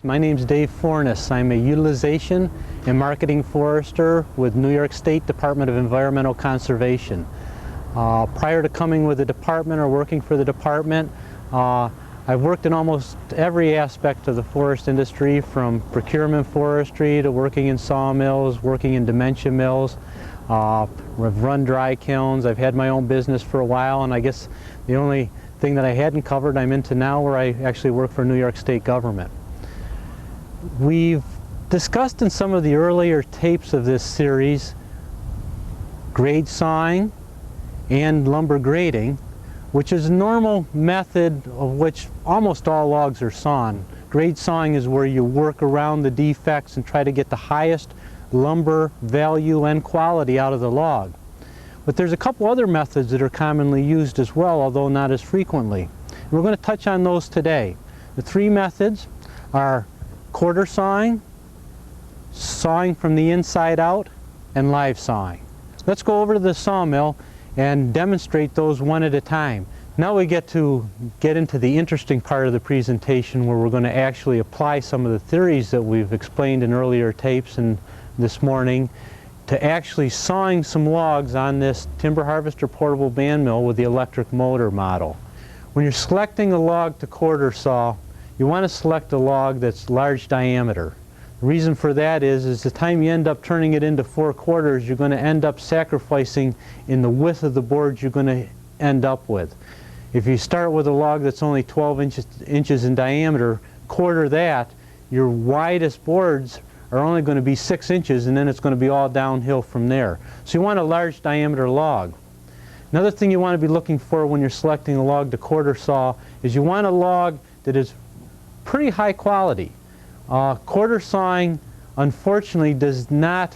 My name's Dave Fornes. I'm a utilization and marketing forester with New York State Department of Environmental Conservation. Prior to coming with the department or working for the department, I've worked in almost every aspect of the forest industry, from procurement forestry to working in sawmills, working in dementia mills. I've run dry kilns. I've had my own business for a while, and I guess the only thing that I hadn't covered I'm into now, where I actually work for New York State government. We've discussed in some of the earlier tapes of this series grade sawing and lumber grading, which is a normal method of which almost all logs are sawn. Grade sawing is where you work around the defects and try to get the highest lumber value and quality out of the log. But there's a couple other methods that are commonly used as well, although not as frequently. And we're going to touch on those today. The three methods are quarter sawing, sawing from the inside out, and live sawing. Let's go over to the sawmill and demonstrate those one at a time. Now we get into the interesting part of the presentation, where we're going to actually apply some of the theories that we've explained in earlier tapes and this morning to actually sawing some logs on this timber harvester portable band mill with the electric motor model. When you're selecting a log to quarter saw, you want to select a log that's large diameter. The reason for that is the time you end up turning it into 4 quarters, you're going to end up sacrificing in the width of the board you're going to end up with. If you start with a log that's only 12 inches in diameter, quarter that, your widest boards are only going to be 6 inches, and then it's going to be all downhill from there. So you want a large diameter log. Another thing you want to be looking for when you're selecting a log to quarter saw is you want a log that is pretty high quality. Quarter sawing, unfortunately, does not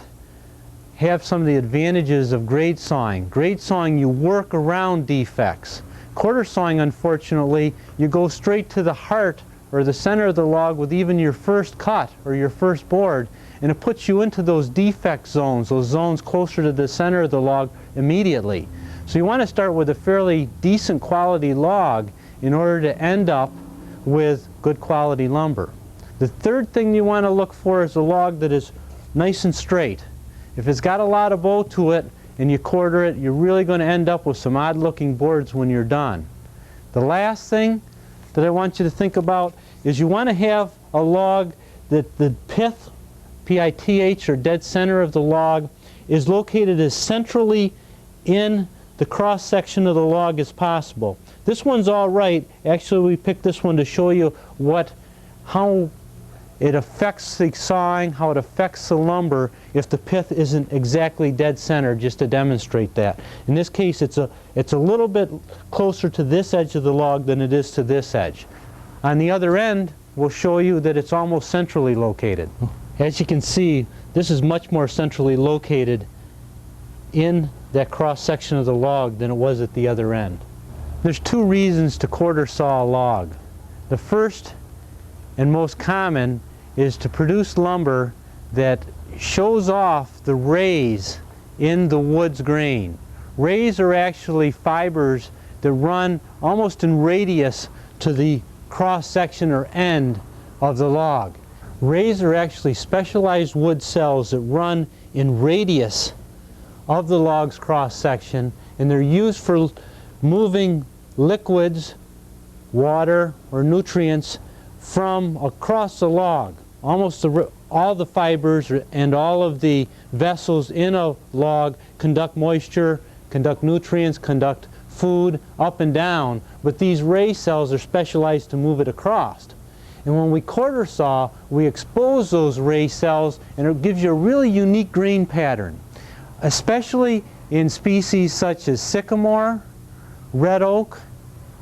have some of the advantages of grade sawing. Grade sawing, you work around defects. Quarter sawing, unfortunately, you go straight to the heart or the center of the log with even your first cut or your first board, and it puts you into those defect zones, those zones closer to the center of the log immediately. So you want to start with a fairly decent quality log in order to end up with good quality lumber. The third thing you want to look for is a log that is nice and straight. If it's got a lot of bow to it and you quarter it, you're really going to end up with some odd looking boards when you're done. The last thing that I want you to think about is you want to have a log that the pith, P-I-T-H, or dead center of the log, is located as centrally in the cross section of the log as possible. This one's all right. Actually, we picked this one to show you how it affects the sawing, how it affects the lumber if the pith isn't exactly dead center, just to demonstrate that. In this case, it's a little bit closer to this edge of the log than it is to this edge. On the other end, we'll show you that it's almost centrally located. As you can see, this is much more centrally located in that cross section of the log than it was at the other end. There's two reasons to quarter saw a log. The first and most common is to produce lumber that shows off the rays in the wood's grain. Rays are actually fibers that run almost in radius to the cross section or end of the log. Rays are actually specialized wood cells that run in radius of the log's cross section, and they're used for moving liquids, water, or nutrients from across the log. Almost all the fibers and all of the vessels in a log conduct moisture, conduct nutrients, conduct food up and down, but these ray cells are specialized to move it across. And when we quarter saw, we expose those ray cells, and it gives you a really unique grain pattern, especially in species such as sycamore, red oak,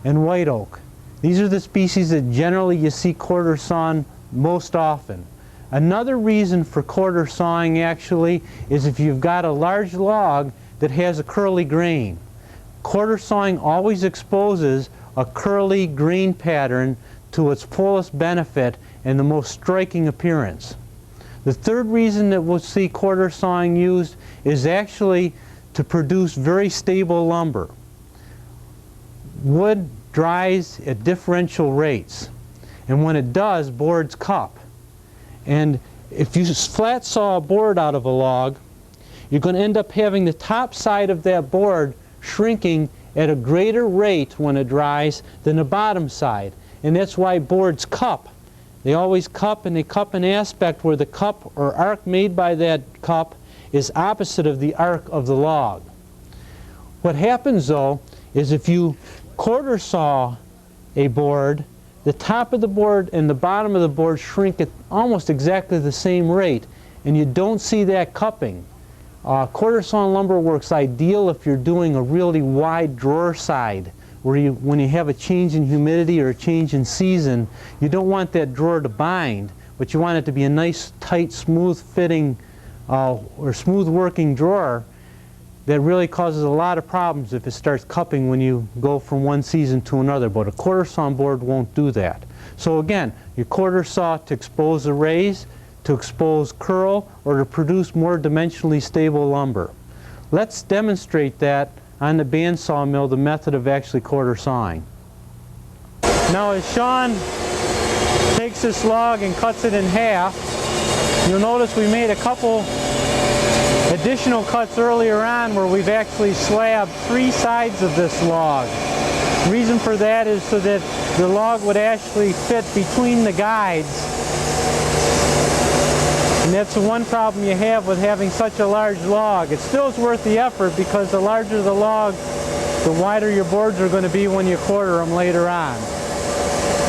and white oak. These are the species that generally you see quarter sawn most often. Another reason for quarter sawing actually is if you've got a large log that has a curly grain. Quarter sawing always exposes a curly grain pattern to its fullest benefit and the most striking appearance. The third reason that we'll see quarter sawing used is actually to produce very stable lumber. Wood dries at differential rates, and when it does, boards cup. And if you flat saw a board out of a log, you're going to end up having the top side of that board shrinking at a greater rate when it dries than the bottom side. And that's why boards cup. They always cup, and they cup an aspect where the cup or arc made by that cup is opposite of the arc of the log. What happens though is if you quarter saw a board, the top of the board and the bottom of the board shrink at almost exactly the same rate, and you don't see that cupping. Quarter sawn lumber works ideal if you're doing a really wide drawer side, where when you have a change in humidity or a change in season, you don't want that drawer to bind, but you want it to be a nice, tight, smooth fitting or smooth working drawer. That really causes a lot of problems if it starts cupping when you go from one season to another, but a quarter sawn board won't do that. So again, you quarter saw to expose a raise, to expose curl, or to produce more dimensionally stable lumber. Let's demonstrate that on the band sawmill, the method of actually quarter sawing. Now as Sean takes this log and cuts it in half, you'll notice we made a couple additional cuts earlier on where we've actually slabbed 3 sides of this log. The reason for that is so that the log would actually fit between the guides. And that's the one problem you have with having such a large log. It still is worth the effort because the larger the log, the wider your boards are going to be when you quarter them later on.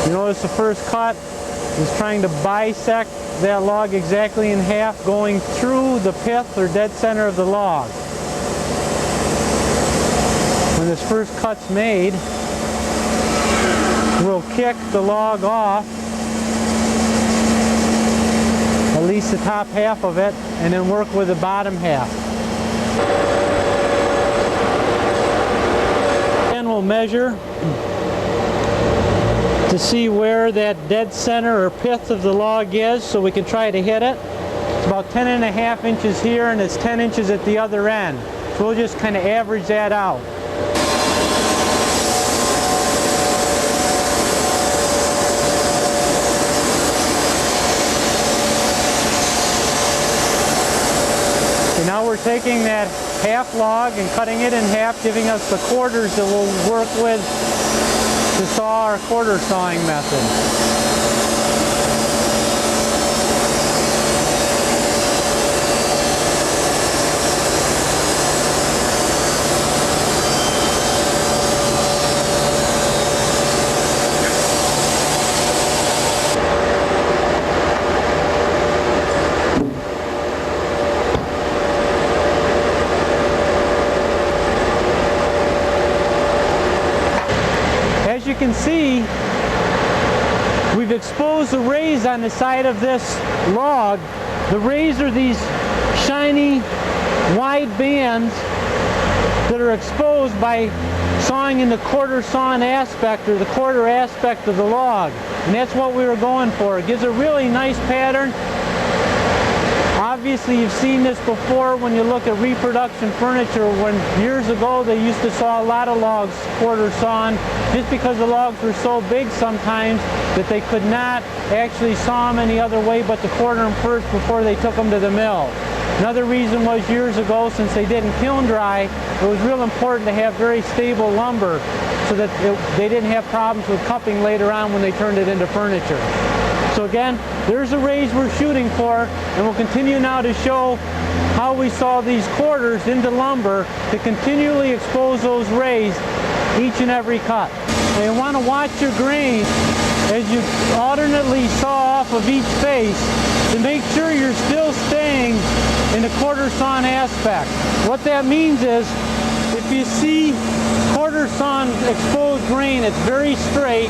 You notice the first cut is trying to bisect that log exactly in half, going through the pith or dead center of the log. When this first cut's made, we'll kick the log off, at least the top half of it, and then work with the bottom half. And we'll measure to see where that dead center or pith of the log is so we can try to hit it. It's about 10.5 inches here and it's 10 inches at the other end. So we'll just kind of average that out. Okay, now we're taking that half log and cutting it in half, giving us the quarters that we'll work with to saw our quarter sawing method. As you can see, we've exposed the rays on the side of this log. The rays are these shiny, wide bands that are exposed by sawing in the quarter sawn aspect or the quarter aspect of the log. And that's what we were going for. It gives a really nice pattern. Obviously you've seen this before when you look at reproduction furniture, when years ago they used to saw a lot of logs quarter sawn just because the logs were so big sometimes that they could not actually saw them any other way but to quarter them first before they took them to the mill. Another reason was years ago, since they didn't kiln dry, it was real important to have very stable lumber so that they didn't have problems with cupping later on when they turned it into furniture. So again, there's the rays we're shooting for, and we'll continue now to show how we saw these quarters into lumber to continually expose those rays each and every cut. And you want to watch your grain as you alternately saw off of each face to make sure you're still staying in the quarter sawn aspect. What that means is, if you see quarter sawn exposed grain, it's very straight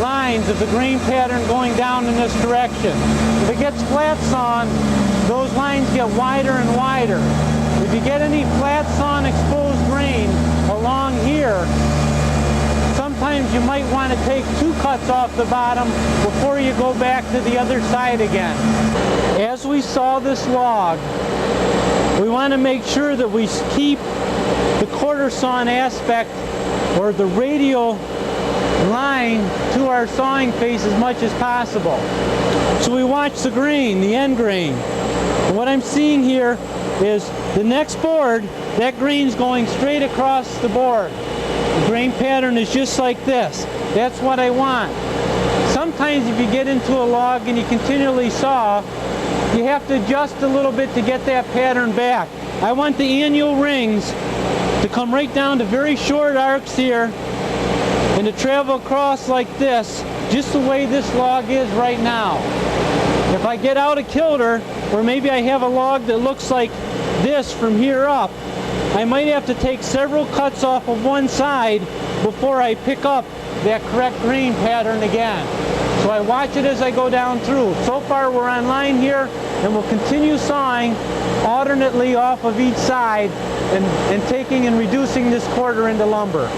lines of the grain pattern going down in this direction. If it gets flat sawn, those lines get wider and wider. If you get any flat sawn exposed grain along here, sometimes you might want to take 2 cuts off the bottom before you go back to the other side again. As we saw this log, we want to make sure that we keep the quarter sawn aspect or the radial line to our sawing face as much as possible. So we watch the grain, the end grain. And what I'm seeing here is the next board, that grain's going straight across the board. The grain pattern is just like this. That's what I want. Sometimes if you get into a log and you continually saw, you have to adjust a little bit to get that pattern back. I want the annual rings to come right down to very short arcs here and to travel across like this, just the way this log is right now. If I get out of kilter, or maybe I have a log that looks like this from here up, I might have to take several cuts off of one side before I pick up that correct grain pattern again. So I watch it as I go down through. So far we're on line here, and we'll continue sawing alternately off of each side and taking and reducing this quarter into lumber.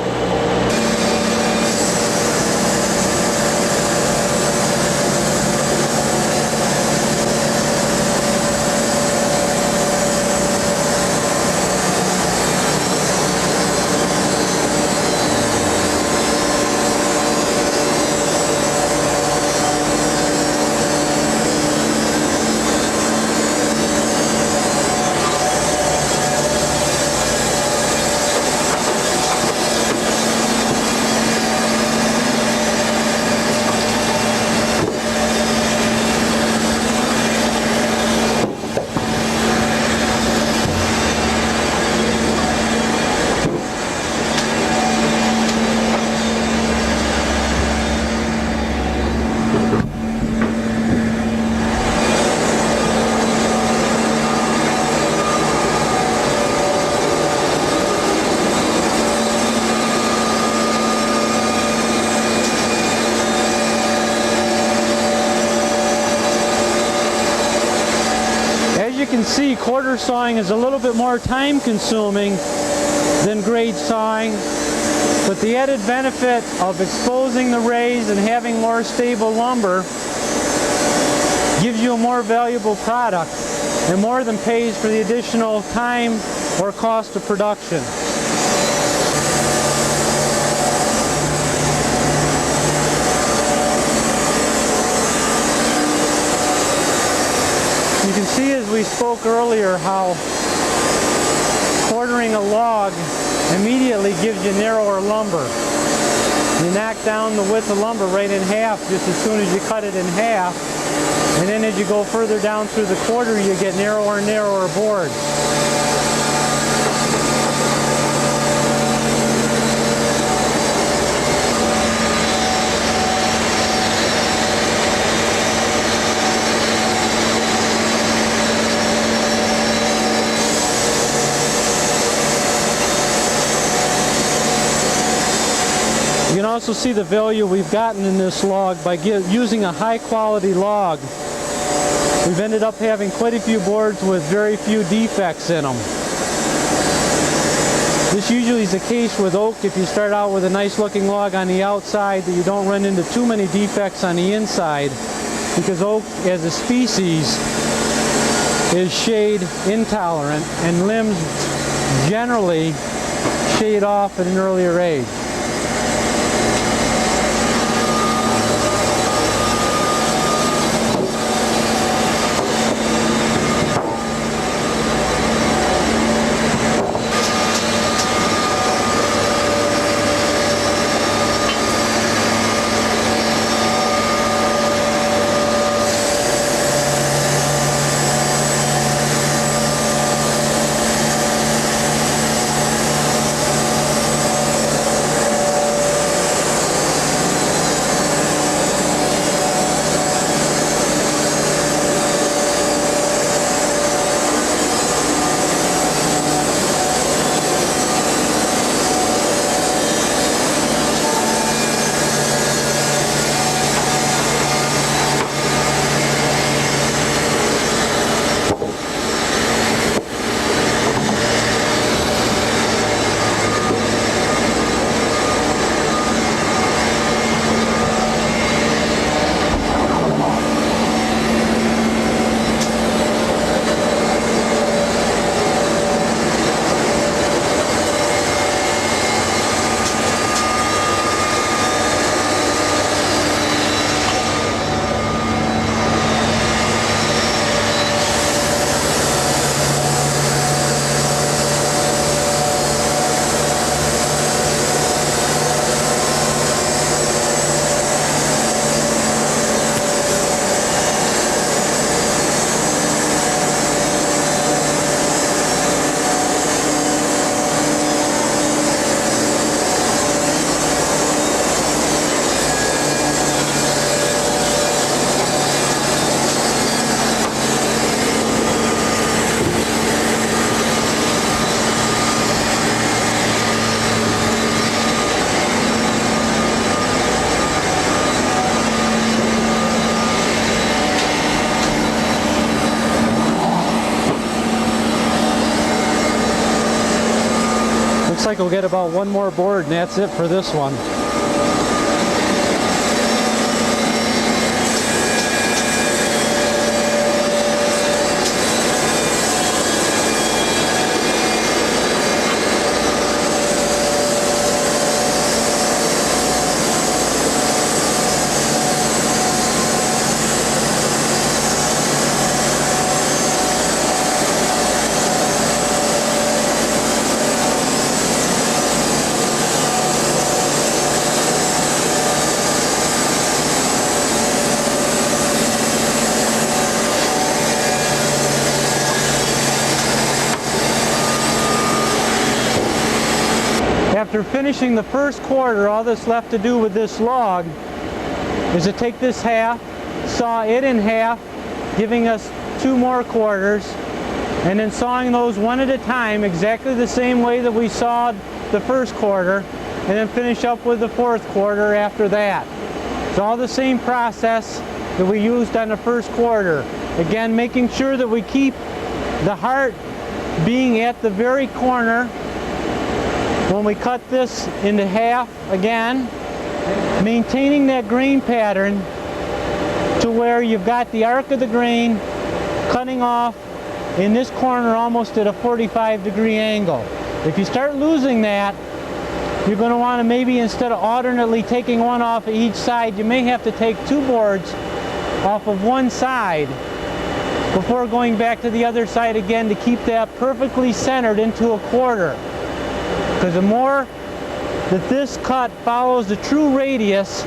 See, quarter sawing is a little bit more time consuming than grade sawing, but the added benefit of exposing the rays and having more stable lumber gives you a more valuable product and more than pays for the additional time or cost of production. You can see, as we spoke earlier, how quartering a log immediately gives you narrower lumber. You knock down the width of lumber right in half just as soon as you cut it in half, and then as you go further down through the quarter, you get narrower and narrower boards. You can also see the value we've gotten in this log by using a high quality log. We've ended up having quite a few boards with very few defects in them. This usually is the case with oak. If you start out with a nice looking log on the outside, that you don't run into too many defects on the inside, because oak as a species is shade intolerant and limbs generally shade off at an earlier age. like we'll get about one more board and that's it for this one. After finishing the first quarter, all that's left to do with this log is to take this half, saw it in half, giving us 2 more quarters, and then sawing those one at a time exactly the same way that we sawed the first quarter, and then finish up with the 4th quarter after that. It's all the same process that we used on the first quarter. Again, making sure that we keep the heart being at the very corner when we cut this into half again, maintaining that grain pattern to where you've got the arc of the grain cutting off in this corner almost at a 45-degree angle. If you start losing that, you're going to want to maybe, instead of alternately taking one off of each side, you may have to take 2 boards off of one side before going back to the other side again to keep that perfectly centered into a quarter. Because the more that this cut follows the true radius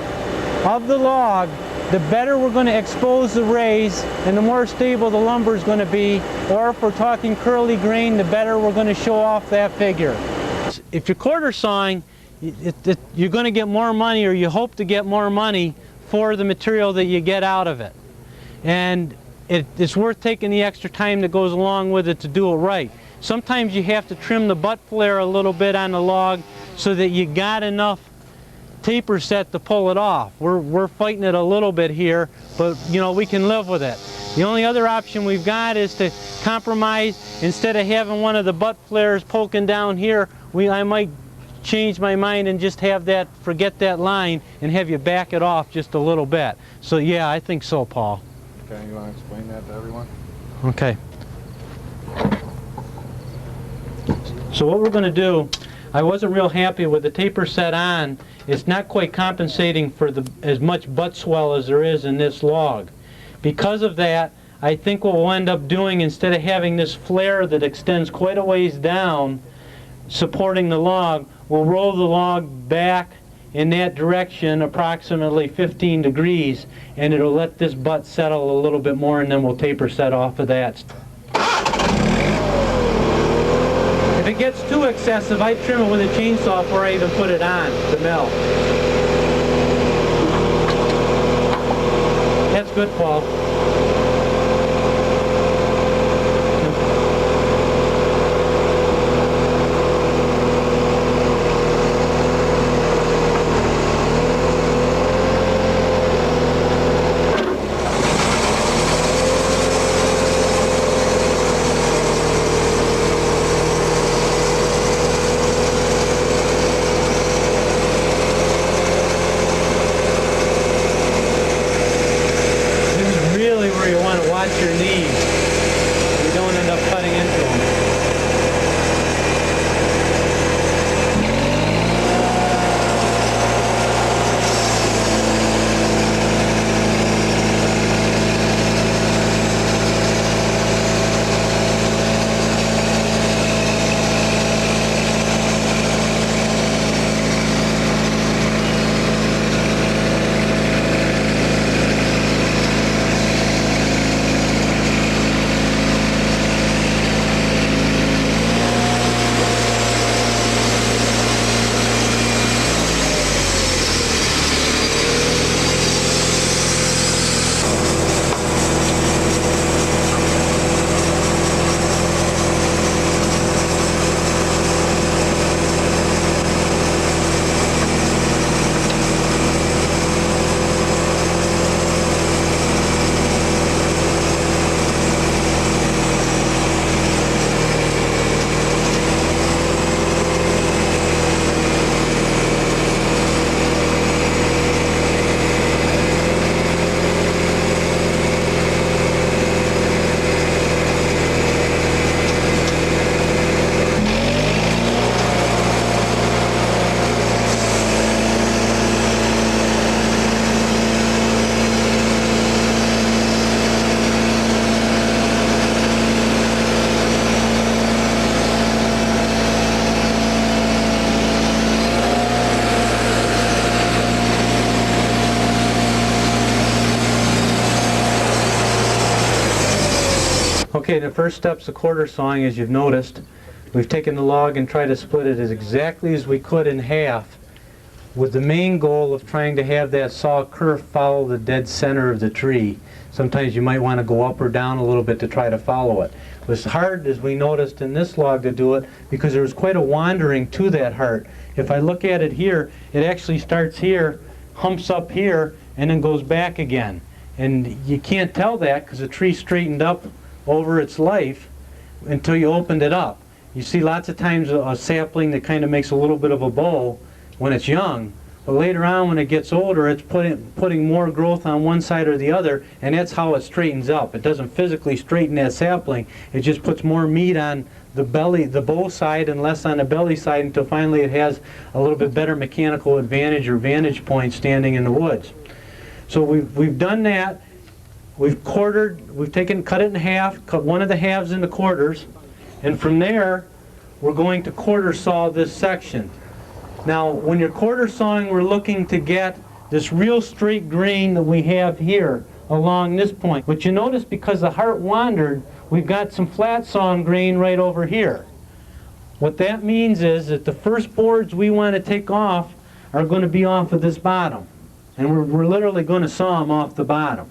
of the log, the better we're going to expose the rays and the more stable the lumber is going to be. Or if we're talking curly grain, the better we're going to show off that figure. If you're quarter sawing, you're going to get more money, or you hope to get more money for the material that you get out of it. And it's worth taking the extra time that goes along with it to do it right. Sometimes you have to trim the butt flare a little bit on the log so that you got enough taper set to pull it off. We're fighting it a little bit here, but you know, we can live with it. The only other option we've got is to compromise. Instead of having one of the butt flares poking down here, I might change my mind and just have that, forget that line, and have you back it off just a little bit. So yeah, I think so, Paul. Okay, you want to explain that to everyone? Okay. So what we're going to do, I wasn't real happy with the taper set on. It's not quite compensating for as much butt swell as there is in this log. Because of that, I think what we'll end up doing, instead of having this flare that extends quite a ways down supporting the log, we'll roll the log back in that direction approximately 15 degrees, and it'll let this butt settle a little bit more, and then we'll taper set off of that. If it gets too excessive, I trim it with a chainsaw before I even put it on the mill. That's good, Paul. Your knees. You don't end up cutting into them. Okay, the first step's the quarter sawing, as you've noticed. We've taken the log and tried to split it as exactly as we could in half, with the main goal of trying to have that saw curve follow the dead center of the tree. Sometimes you might want to go up or down a little bit to try to follow it. It was hard, as we noticed in this log, to do it because there was quite a wandering to that heart. If I look at it here, it actually starts here, humps up here, and then goes back again. And you can't tell that because the tree straightened up over its life until you opened it up. You see lots of times a sapling that kind of makes a little bit of a bow when it's young, but later on when it gets older, it's putting more growth on one side or the other, and that's how it straightens up. It doesn't physically straighten that sapling, it just puts more meat on the belly, the bow side, and less on the belly side, until finally it has a little bit better mechanical advantage or vantage point standing in the woods. So we've done that. We've quartered, cut it in half, cut one of the halves into quarters, and from there we're going to quarter saw this section. Now when you're quarter sawing, we're looking to get this real straight grain that we have here along this point. But you notice, because the heart wandered, we've got some flat sawn grain right over here. What that means is that the first boards we want to take off are going to be off of this bottom. And we're literally going to saw them off the bottom.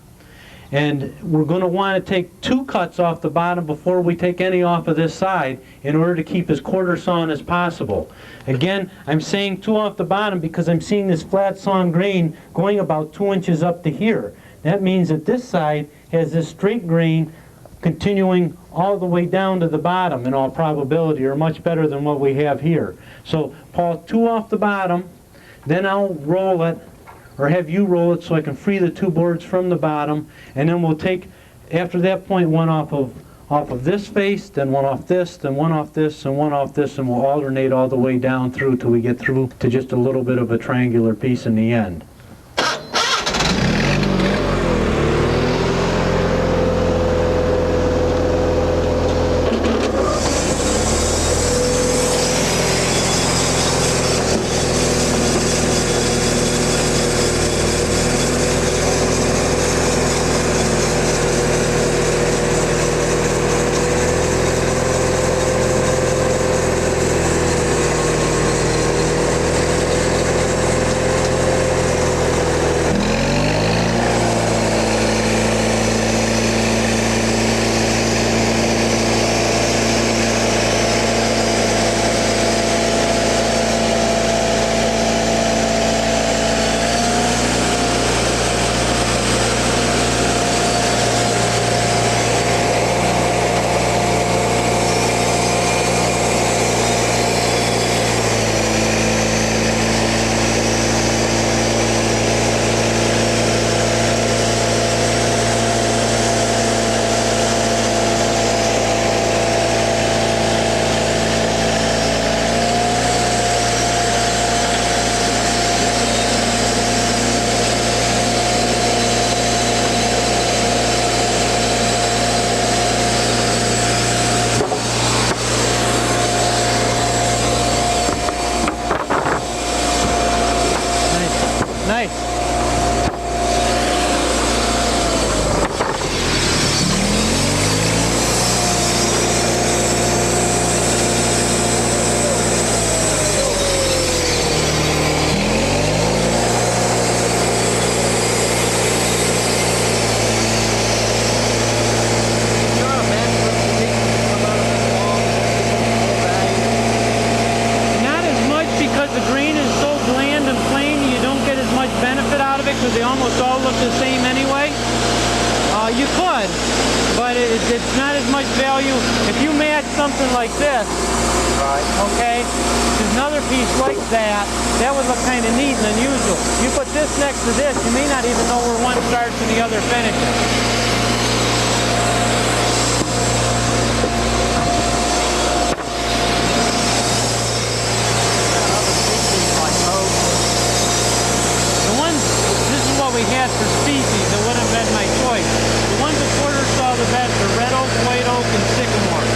And we're going to want to take 2 cuts off the bottom before we take any off of this side, in order to keep as quarter sawn as possible. Again, I'm saying 2 off the bottom because I'm seeing this flat sawn grain going about 2 inches up to here. That means that this side has this straight grain continuing all the way down to the bottom in all probability, or much better than what we have here. So Paul, 2 off the bottom, then I'll roll it, or have you roll it so I can free the 2 boards from the bottom, and then we'll take, after that point, 1 off of this face, then 1 off this, then 1 off this, and 1 off this, and we'll alternate all the way down through till we get through to just a little bit of a triangular piece in the end. Because they almost all look the same anyway. You could, but it's not as much value. If you match something like this, right? Okay, there's another piece like that, that would look kind of neat and unusual. You put this next to this, you may not even know where one starts and the other finishes. We had for species, it wouldn't have been my choice. The ones that quarter saw the best are red oak, white oak, and sycamore,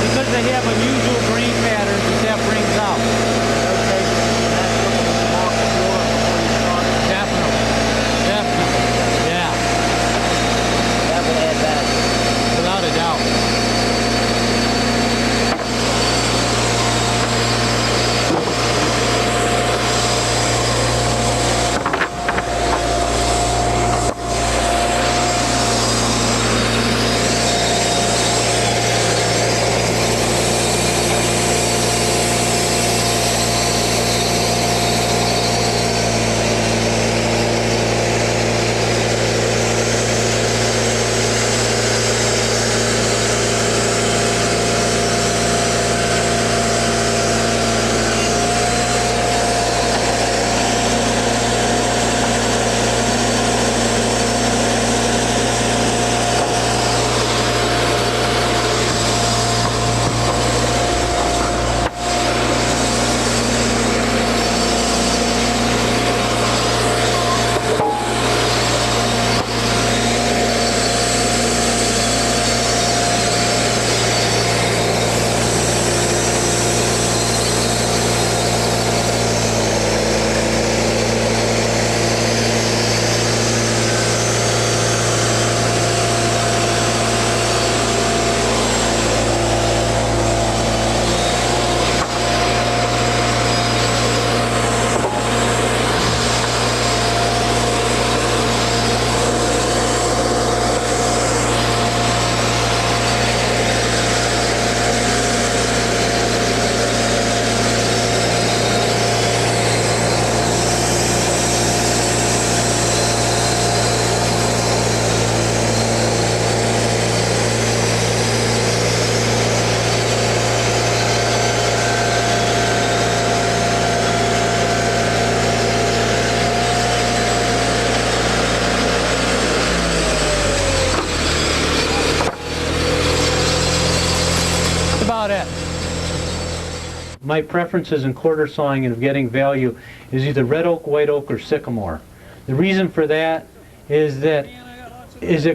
because they have unusual grain patterns that brings out. Okay, that's looking to come off the floor before you start. Definitely, definitely, yeah. That would add value. Without a doubt. my preferences in quarter sawing and of getting value is either red oak, white oak, or sycamore. The reason for that is that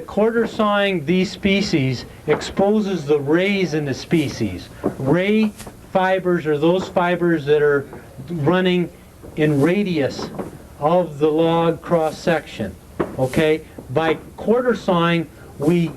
quarter sawing these species exposes the rays in the species. Ray fibers are those fibers that are running in radius of the log cross section. Okay? By quarter sawing, we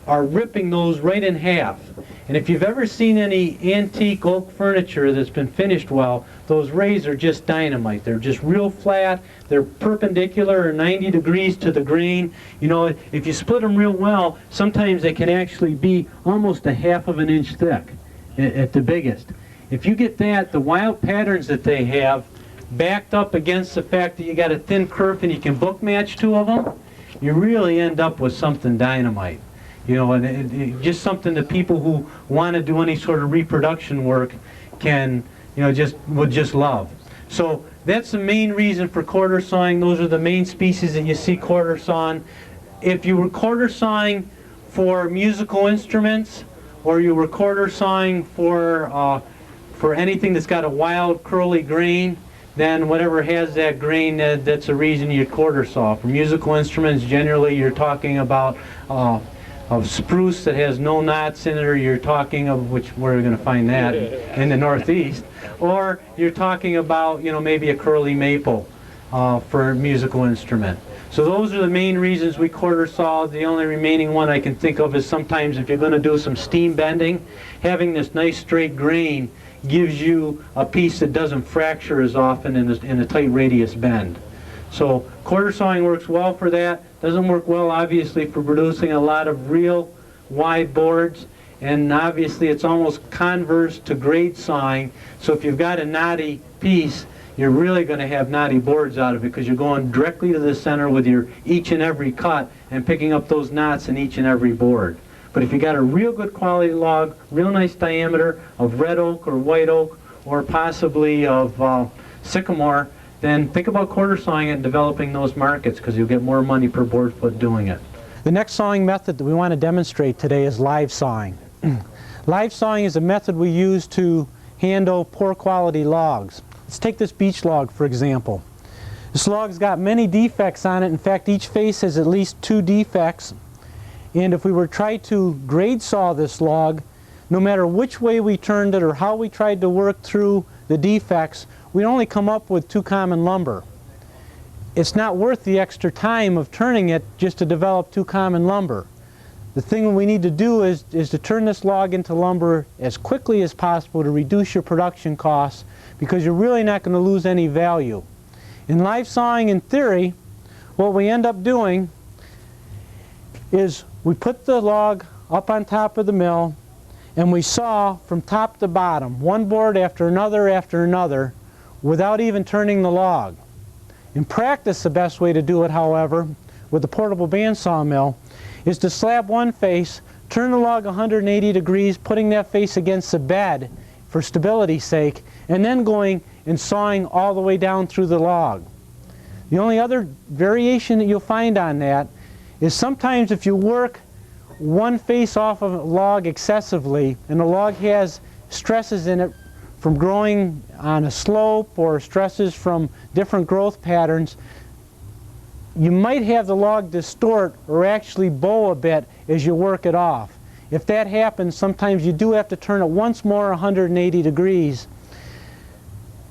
are ripping those right in half. And if you've ever seen any antique oak furniture that's been finished well, those rays are just dynamite. They're just real flat. They're perpendicular or 90 degrees to the grain. You know, if you split them real well, sometimes they can actually be almost a half of an inch thick at the biggest. If you get that, the wild patterns that they have, backed up against the fact that you got a thin kerf and you can book match two of them, you really end up with something dynamite. You know, and it just something that people who want to do any sort of reproduction work can, you know, would just love. So that's the main reason for quarter sawing. Those are the main species that you see quarter sawn. If you were quarter sawing for musical instruments, or you were quarter sawing for anything that's got a wild curly grain, then whatever has that grain, that's the reason you quarter saw. For musical instruments, generally you're talking about of spruce that has no knots in it, or you're talking of, which we're going to find that in the Northeast, or you're talking about, you know, maybe a curly maple for a musical instrument. So those are the main reasons we quarter saw. The only remaining one I can think of is sometimes if you're going to do some steam bending, having this nice straight grain gives you a piece that doesn't fracture as often in a tight radius bend. So quarter sawing works well for that. Doesn't work well, obviously, for producing a lot of real wide boards. And obviously it's almost converse to grade sawing. So if you've got a knotty piece, you're really going to have knotty boards out of it, because you're going directly to the center with your each and every cut and picking up those knots in each and every board. But if you got a real good quality log, real nice diameter of red oak or white oak, or possibly of sycamore, then think about quarter sawing it and developing those markets, because you'll get more money per board foot doing it. The next sawing method that we want to demonstrate today is live sawing. Live sawing is a method we use to handle poor quality logs. Let's take this beech log, for example. This log's got many defects on it. In fact, each face has at least 2 defects. And if we were to try to grade saw this log, no matter which way we turned it or how we tried to work through the defects, we'd only come up with 2 common lumber. It's not worth the extra time of turning it just to develop 2 common lumber. The thing we need to do is to turn this log into lumber as quickly as possible to reduce your production costs, because you're really not going to lose any value. In live sawing, in theory, what we end up doing is we put the log up on top of the mill and we saw from top to bottom, one board after another, without even turning the log. In practice, the best way to do it, however, with the portable bandsaw mill, is to slab one face, turn the log 180 degrees, putting that face against the bed for stability's sake, and then going and sawing all the way down through the log. The only other variation that you'll find on that is sometimes if you work one face off of a log excessively, and the log has stresses in it from growing on a slope or stresses from different growth patterns, you might have the log distort or actually bow a bit as you work it off. If that happens, sometimes you do have to turn it once more 180 degrees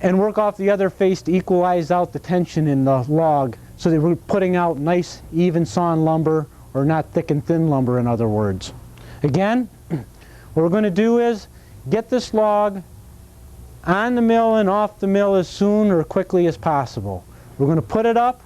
and work off the other face to equalize out the tension in the log, so that we're putting out nice even sawn lumber, or not thick and thin lumber, in other words. Again, what we're going to do is get this log on the mill and off the mill as soon or quickly as possible. We're going to put it up,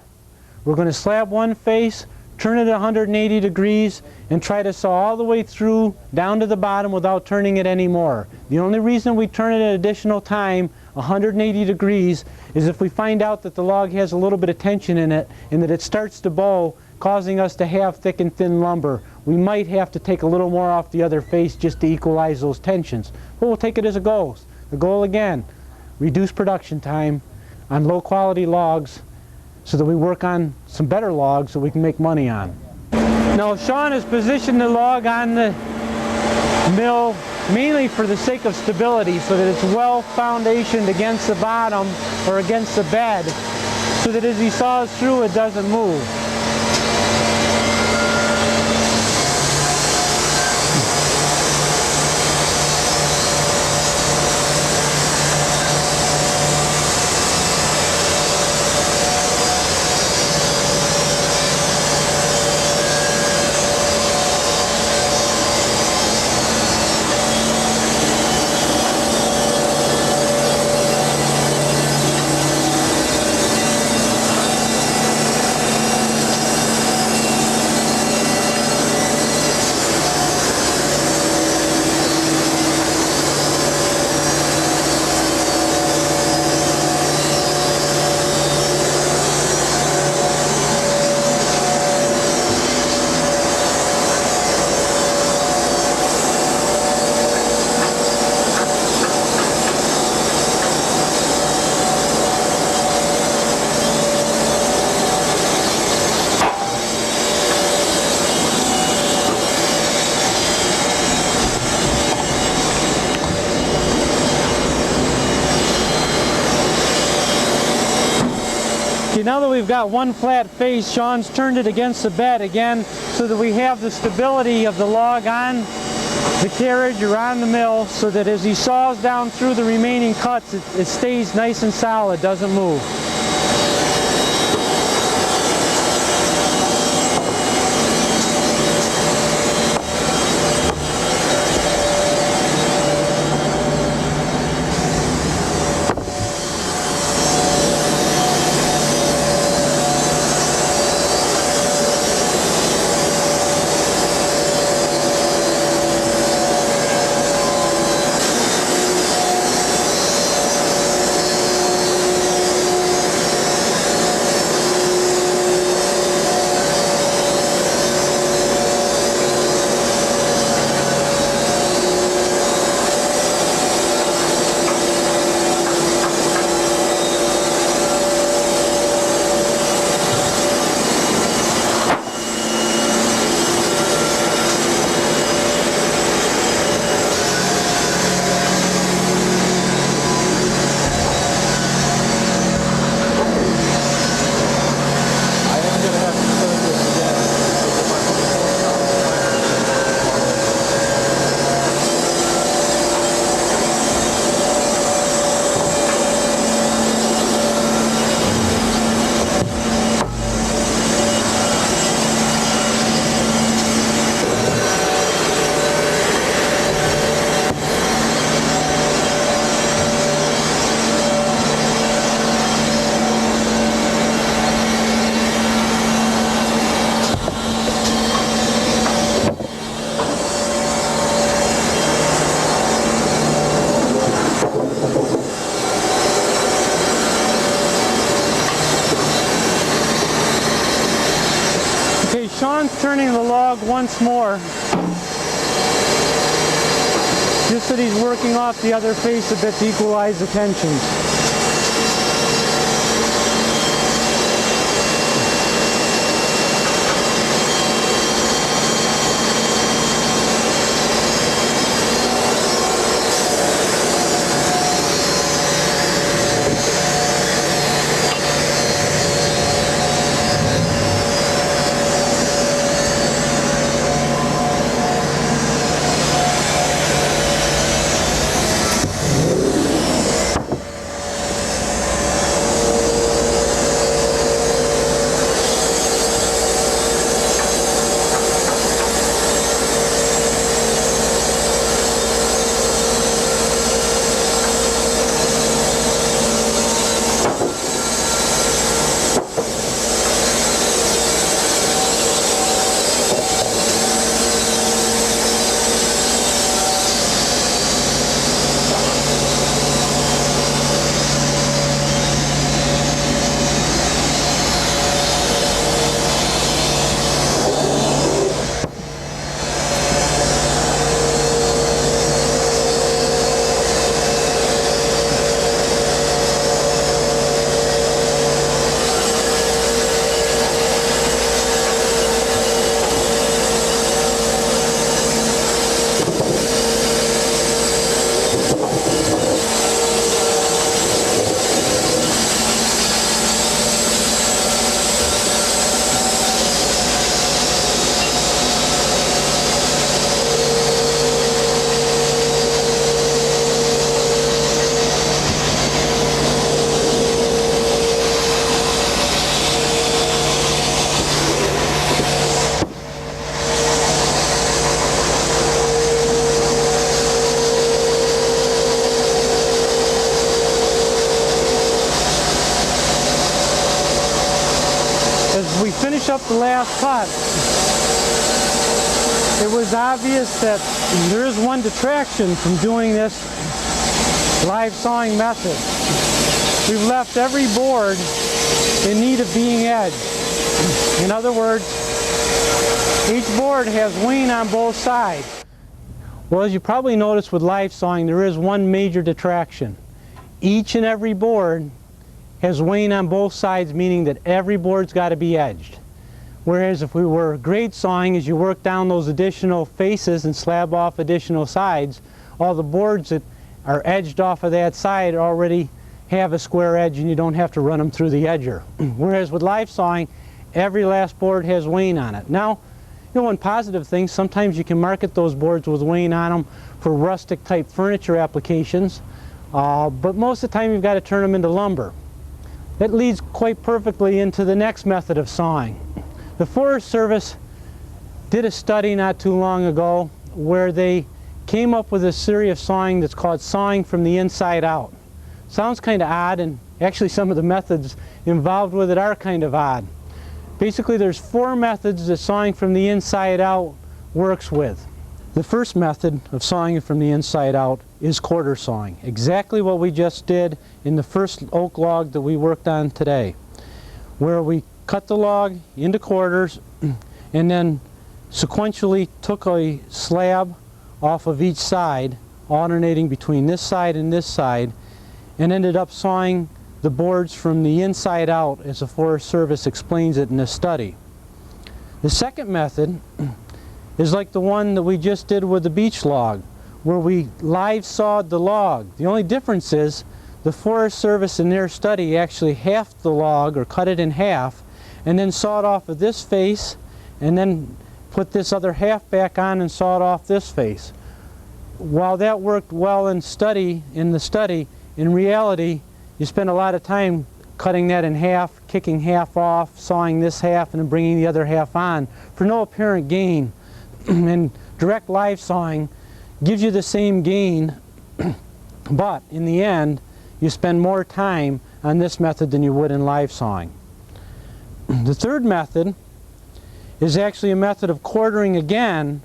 we're going to slab one face, turn it 180 degrees, and try to saw all the way through down to the bottom without turning it anymore. The only reason we turn it an additional time 180 degrees is if we find out that the log has a little bit of tension in it and that it starts to bow, causing us to have thick and thin lumber. We might have to take a little more off the other face just to equalize those tensions. But we'll take it as a goal. The goal, again, reduce production time on low quality logs so that we work on some better logs that we can make money on. Now Sean has positioned the log on the mill mainly for the sake of stability, so that it's well foundationed against the bottom or against the bed, so that as he saws through it doesn't move. Now that we've got one flat face, Sean's turned it against the bed again so that we have the stability of the log on the carriage or on the mill, so that as he saws down through the remaining cuts, it stays nice and solid, doesn't move. Sean's turning the log once more, just that he's working off the other face a bit to equalize the tensions. finish up the last cut, it was obvious that there is one detraction from doing this live sawing method. We've left every board in need of being edged. In other words, each board has wane on both sides. Well, as you probably noticed with live sawing, there is one major detraction. Each and every board has wane on both sides, meaning that every board's got to be edged. Whereas if we were grade sawing, as you work down those additional faces and slab off additional sides, all the boards that are edged off of that side already have a square edge and you don't have to run them through the edger. Whereas with live sawing, every last board has wane on it. Now, you know, one positive thing, sometimes you can market those boards with wane on them for rustic type furniture applications, but most of the time you've got to turn them into lumber. That leads quite perfectly into the next method of sawing. The Forest Service did a study not too long ago where they came up with a series of sawing that's called sawing from the inside out. Sounds kind of odd, and actually some of the methods involved with it are kind of odd. Basically, there's 4 methods that sawing from the inside out works with. The first method of sawing from the inside out is quarter sawing. Exactly what we just did in the first oak log that we worked on today, where we cut the log into quarters and then sequentially took a slab off of each side, alternating between this side and this side, and ended up sawing the boards from the inside out, as the Forest Service explains it in this study. The second method is like the one that we just did with the beech log, where we live sawed the log. The only difference is the Forest Service in their study actually halved the log, or cut it in half, and then sawed off of this face and then put this other half back on and sawed off this face. While that worked well in the study, in reality you spend a lot of time cutting that in half, kicking half off, sawing this half, and then bringing the other half on for no apparent gain. And direct live sawing gives you the same gain, but in the end you spend more time on this method than you would in live sawing. The third method is actually a method of quartering again,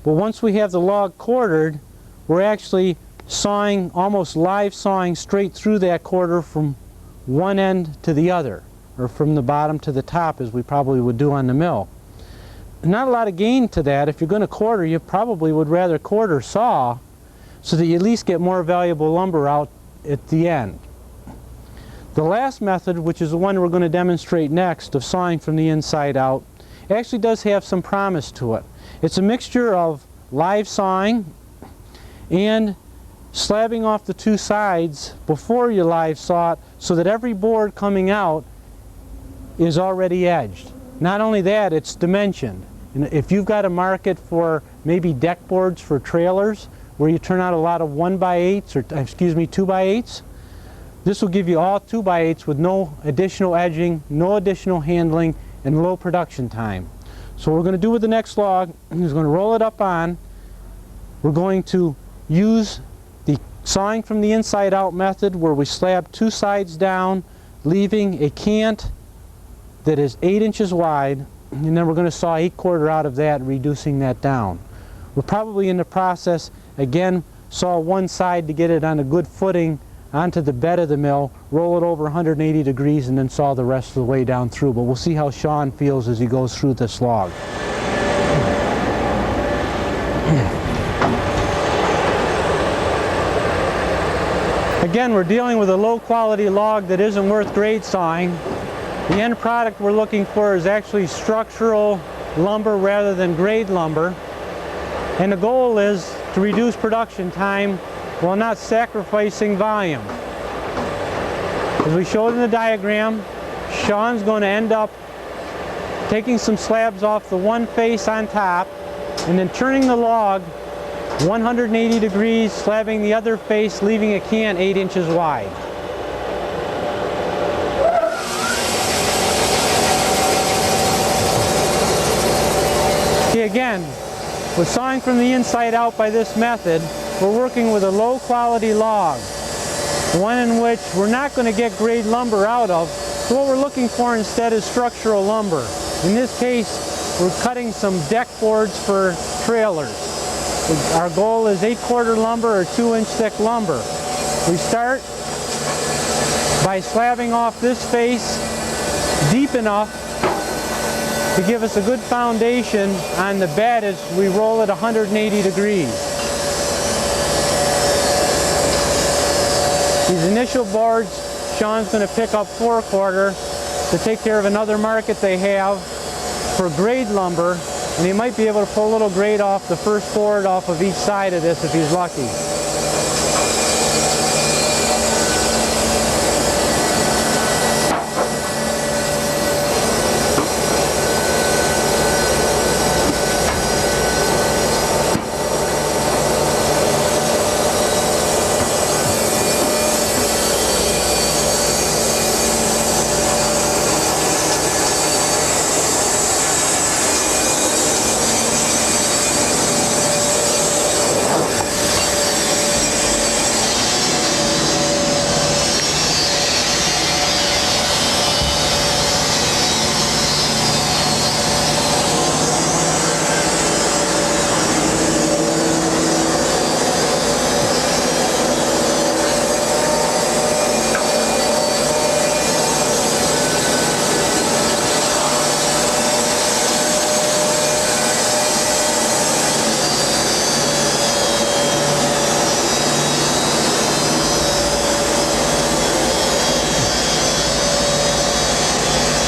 but once we have the log quartered, we're actually sawing, almost live sawing straight through that quarter from one end to the other, or from the bottom to the top, as we probably would do on the mill. Not a lot of gain to that. If you're going to quarter, you probably would rather quarter saw so that you at least get more valuable lumber out at the end. The last method, which is the one we're going to demonstrate next, of sawing from the inside out, actually does have some promise to it. It's a mixture of live sawing and slabbing off the 2 sides before you live saw it, so that every board coming out is already edged. Not only that, it's dimensioned. And if you've got a market for maybe deck boards for trailers where you turn out a lot of 1x8s, or excuse me, 2x8s, this will give you all 2x8s with no additional edging, no additional handling, and low production time. So what we're going to do with the next log is going to roll it up on. We're going to use the sawing from the inside out method, where we slab 2 sides down, leaving a cant that is 8 inches wide, and then we're going to saw 1/4 out of that, reducing that down. We're probably in the process, again, saw one side to get it on a good footing onto the bed of the mill, roll it over 180 degrees, and then saw the rest of the way down through. But we'll see how Sean feels as he goes through this log. Again, we're dealing with a low quality log that isn't worth grade sawing. The end product we're looking for is actually structural lumber rather than grade lumber. And the goal is to reduce production time while not sacrificing volume. As we showed in the diagram, Sean's going to end up taking some slabs off the one face on top and then turning the log 180 degrees, slabbing the other face, leaving a cant 8 inches wide. Okay, again, with sawing from the inside out by this method, we're working with a low quality log, one in which we're not going to get grade lumber out of. So what we're looking for instead is structural lumber. In this case, we're cutting some deck boards for trailers. Our goal is 8/4 lumber or 2-inch thick lumber. We start by slabbing off this face deep enough to give us a good foundation on the bed as we roll it 180 degrees. These initial boards, Sean's going to pick up 4/4 to take care of another market they have for grade lumber, and he might be able to pull a little grade off the first board off of each side of this if he's lucky.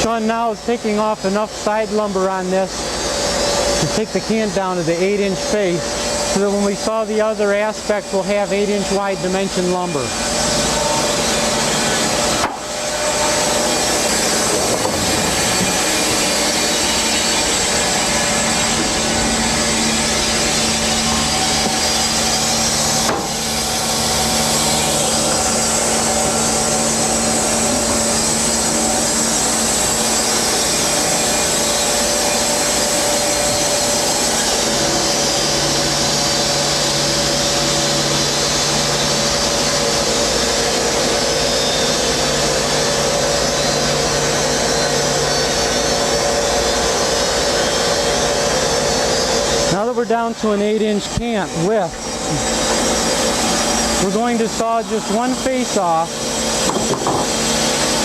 Sean now is taking off enough side lumber on this to take the can down to the 8-inch face, so that when we saw the other aspect, we'll have 8-inch wide dimension lumber. Now that we're down to an 8-inch cant width, we're going to saw just one face off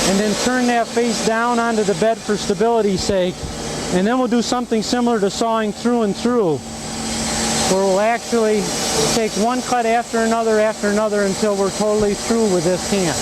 and then turn that face down onto the bed for stability's sake, and then we'll do something similar to sawing through and through, where we'll actually take one cut after another until we're totally through with this cant.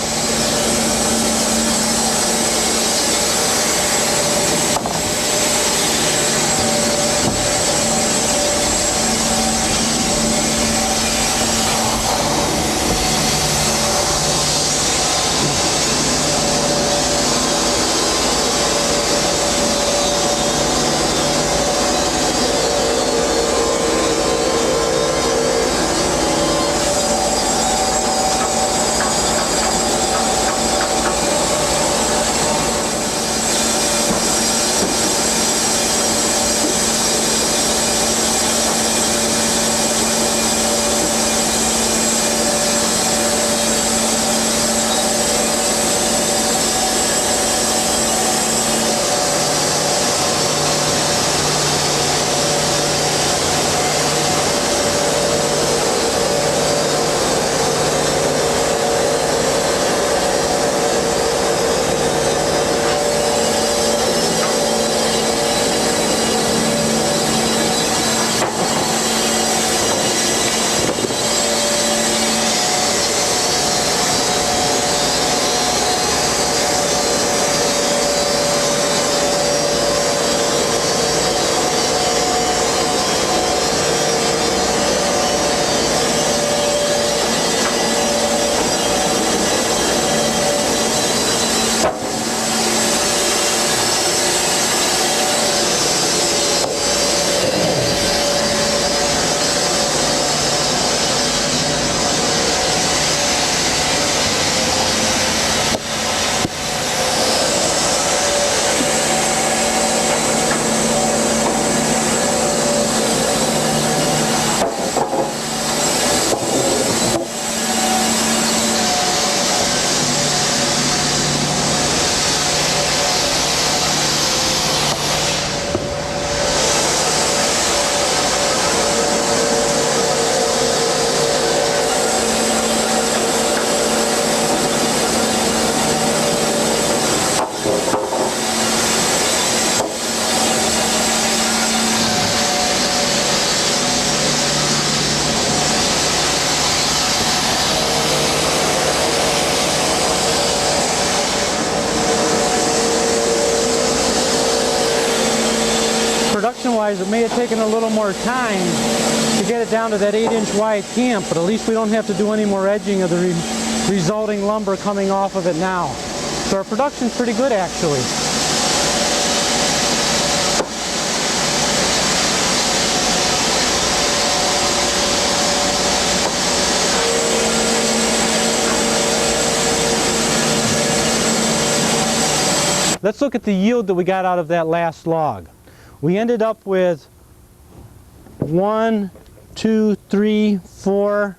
production-wise, it may have taken a little more time to get it down to that 8-inch wide camp, but at least we don't have to do any more edging of the resulting lumber coming off of it now. So our production's pretty good, actually. Let's look at the yield that we got out of that last log. We ended up with 1, 2, 3, 4,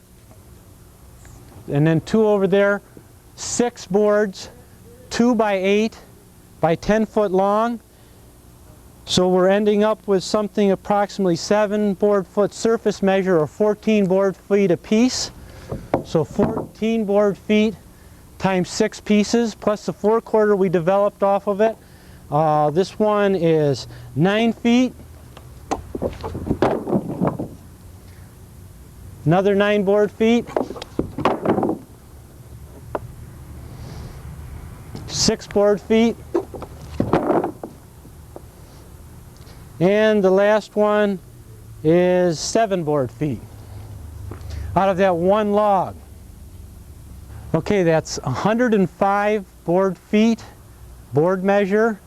and then 2 over there, 6 boards, 2 by 8 by 10 foot long. So we're ending up with something approximately 7 board foot surface measure, or 14 board feet a piece. So 14 board feet times 6 pieces, plus the 4/4 we developed off of it. This one is 9 feet. Another 9 board feet. 6 board feet. And the last one is 7 board feet out of that one log. Okay, that's 105 board feet, board measure,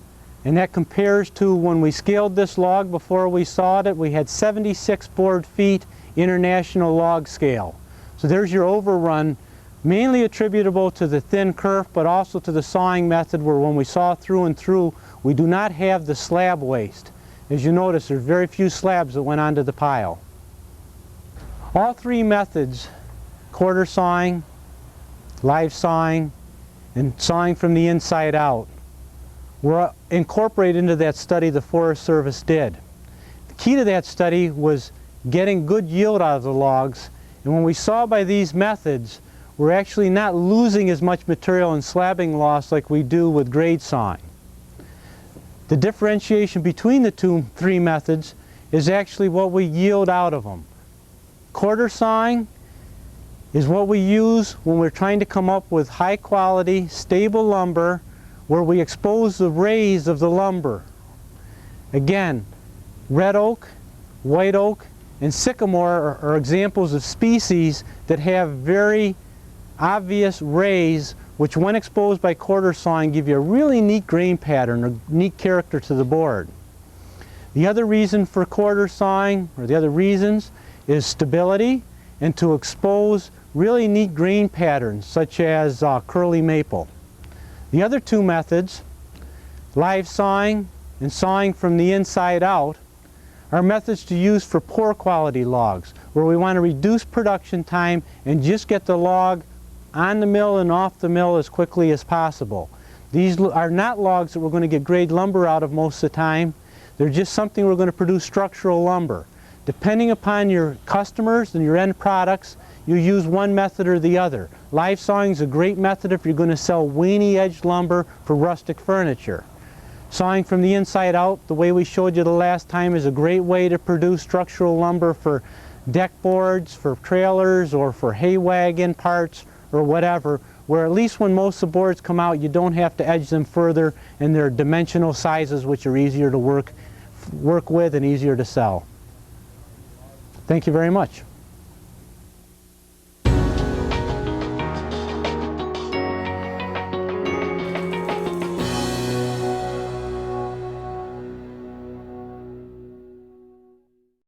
and that compares to when we scaled this log before we sawed it, we had 76 board feet international log scale. So there's your overrun, mainly attributable to the thin kerf, but also to the sawing method, where when we saw through and through, we do not have the slab waste. As you notice, there's very few slabs that went onto the pile. All 3 methods, quarter sawing, live sawing, and sawing from the inside out, were incorporated into that study the Forest Service did. The key to that study was getting good yield out of the logs, and when we saw by these methods, we're actually not losing as much material in slabbing loss like we do with grade sawing. The differentiation between the 3 methods is actually what we yield out of them. Quarter sawing is what we use when we're trying to come up with high quality, stable lumber where we expose the rays of the lumber. Again, red oak, white oak, and sycamore are examples of species that have very obvious rays, which when exposed by quarter sawing give you a really neat grain pattern or neat character to the board. The other reason for quarter sawing, or the other reasons, is stability and to expose really neat grain patterns such as curly maple. The other 2 methods, live sawing and sawing from the inside out, are methods to use for poor quality logs, where we want to reduce production time and just get the log on the mill and off the mill as quickly as possible. These are not logs that we're going to get grade lumber out of most of the time. They're just something we're going to produce structural lumber. Depending upon your customers and your end products, you use one method or the other. Live sawing is a great method if you're going to sell weeny edged lumber for rustic furniture. Sawing from the inside out, the way we showed you the last time, is a great way to produce structural lumber for deck boards, for trailers, or for hay wagon parts, or whatever, where at least when most of the boards come out, you don't have to edge them further, and they're dimensional sizes which are easier to work with and easier to sell. Thank you very much.